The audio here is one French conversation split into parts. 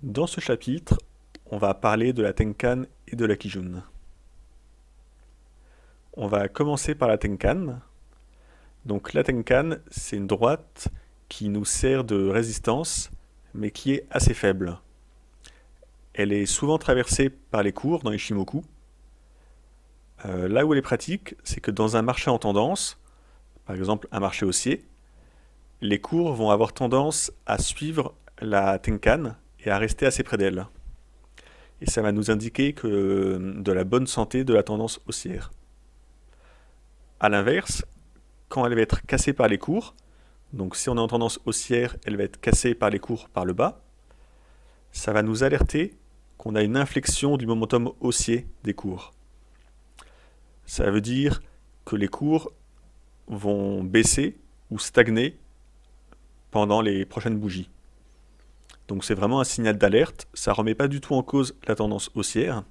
Dans ce chapitre, on va parler de la Tenkan et de la Kijun. On va commencer par la Tenkan. Donc la Tenkan, c'est une droite qui nous sert de résistance, mais qui est assez faible. Elle est souvent traversée par les cours dans les Shimoku. Là où elle est pratique, c'est que dans un marché en tendance, par exemple un marché haussier, les cours vont avoir tendance à suivre la Tenkan et à rester assez près d'elle. Et ça va nous indiquer de la bonne santé de la tendance haussière. A l'inverse, quand elle va être cassée par les cours, donc si on est en tendance haussière, elle va être cassée par les cours par le bas, ça va nous alerter qu'on a une inflexion du momentum haussier des cours. Ça veut dire que les cours vont baisser ou stagner pendant les prochaines bougies. Donc c'est vraiment un signal d'alerte, ça ne remet pas du tout en cause la tendance haussière,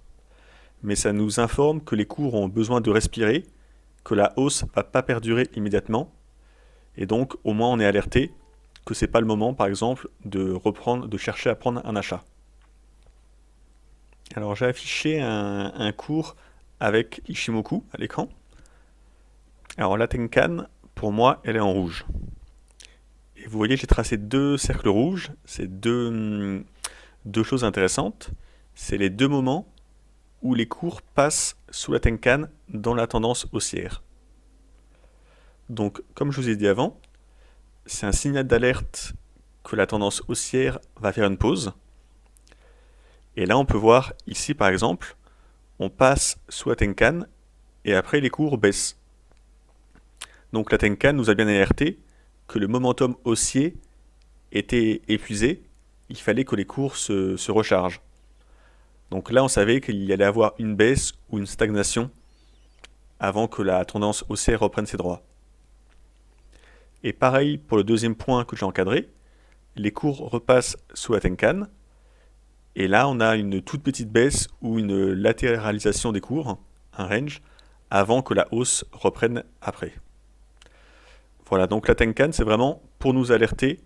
mais ça nous informe que les cours ont besoin de respirer, que la hausse ne va pas perdurer immédiatement, et donc au moins on est alerté que ce n'est pas le moment par exemple de chercher à prendre un achat. Alors j'ai affiché un cours avec Ishimoku à l'écran. Alors la Tenkan, pour moi, elle est en rouge. Et vous voyez, j'ai tracé deux cercles rouges, c'est deux choses intéressantes. C'est les deux moments où les cours passent sous la Tenkan dans la tendance haussière. Donc, comme je vous ai dit avant, c'est un signal d'alerte que la tendance haussière va faire une pause. Et là, on peut voir ici, par exemple, on passe sous la Tenkan et après les cours baissent. Donc la Tenkan nous a bien alerté que le momentum haussier était épuisé, il fallait que les cours se rechargent. Donc là, on savait qu'il y allait avoir une baisse ou une stagnation avant que la tendance haussière reprenne ses droits. Et pareil pour le deuxième point que j'ai encadré, les cours repassent sous la Tenkan, et là on a une toute petite baisse ou une latéralisation des cours, un range, avant que la hausse reprenne après. Voilà, donc la Tenkan c'est vraiment pour nous alerter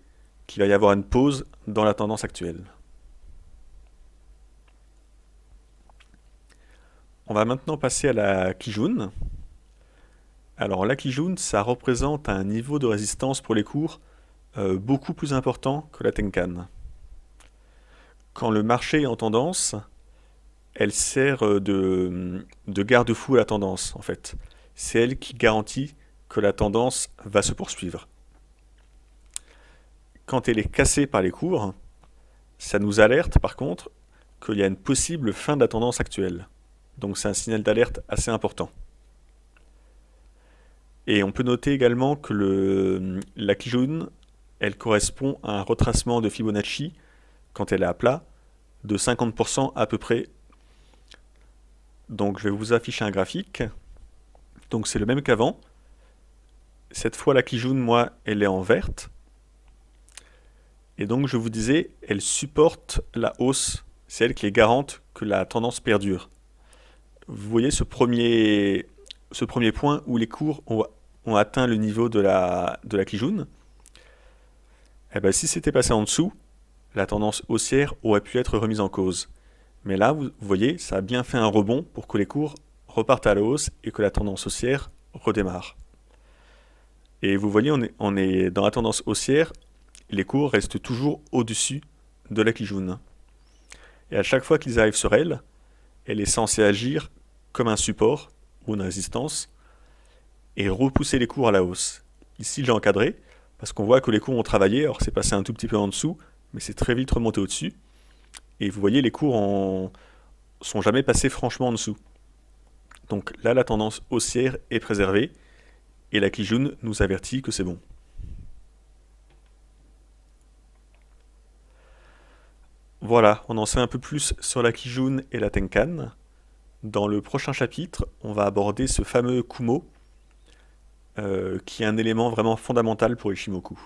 qu'il va y avoir une pause dans la tendance actuelle. On va maintenant passer à la Kijun. Alors la Kijun, ça représente un niveau de résistance pour les cours beaucoup plus important que la Tenkan. Quand le marché est en tendance, elle sert de garde-fou à la tendance en fait. C'est elle qui garantit que la tendance va se poursuivre. Quand elle est cassée par les cours, ça nous alerte par contre qu'il y a une possible fin de la tendance actuelle. Donc c'est un signal d'alerte assez important. Et on peut noter également que la Kijun, elle correspond à un retracement de Fibonacci, quand elle est à plat, de 50% à peu près. Donc je vais vous afficher un graphique. Donc c'est le même qu'avant. Cette fois la Kijun, moi, elle est en verte. Et donc je vous disais, elle supporte la hausse. C'est elle qui est garante que la tendance perdure. Vous voyez ce premier point où les cours ont atteint le niveau de la Kijun. Eh bien, si c'était passé en dessous, la tendance haussière aurait pu être remise en cause. Mais là, vous voyez, ça a bien fait un rebond pour que les cours repartent à la hausse et que la tendance haussière redémarre. Et vous voyez, on est dans la tendance haussière, les cours restent toujours au-dessus de la Kijun. Et à chaque fois qu'ils arrivent sur elle, elle est censée agir comme un support ou une résistance et repousser les cours à la hausse. Ici, j'ai encadré parce qu'on voit que les cours ont travaillé, alors c'est passé un tout petit peu en dessous, mais c'est très vite remonté au-dessus. Et vous voyez, les cours sont jamais passés franchement en dessous. Donc là, la tendance haussière est préservée et la Kijun nous avertit que c'est bon. Voilà, on en sait un peu plus sur la Kijun et la Tenkan. Dans le prochain chapitre, on va aborder ce fameux Kumo, qui est un élément vraiment fondamental pour Ishimoku.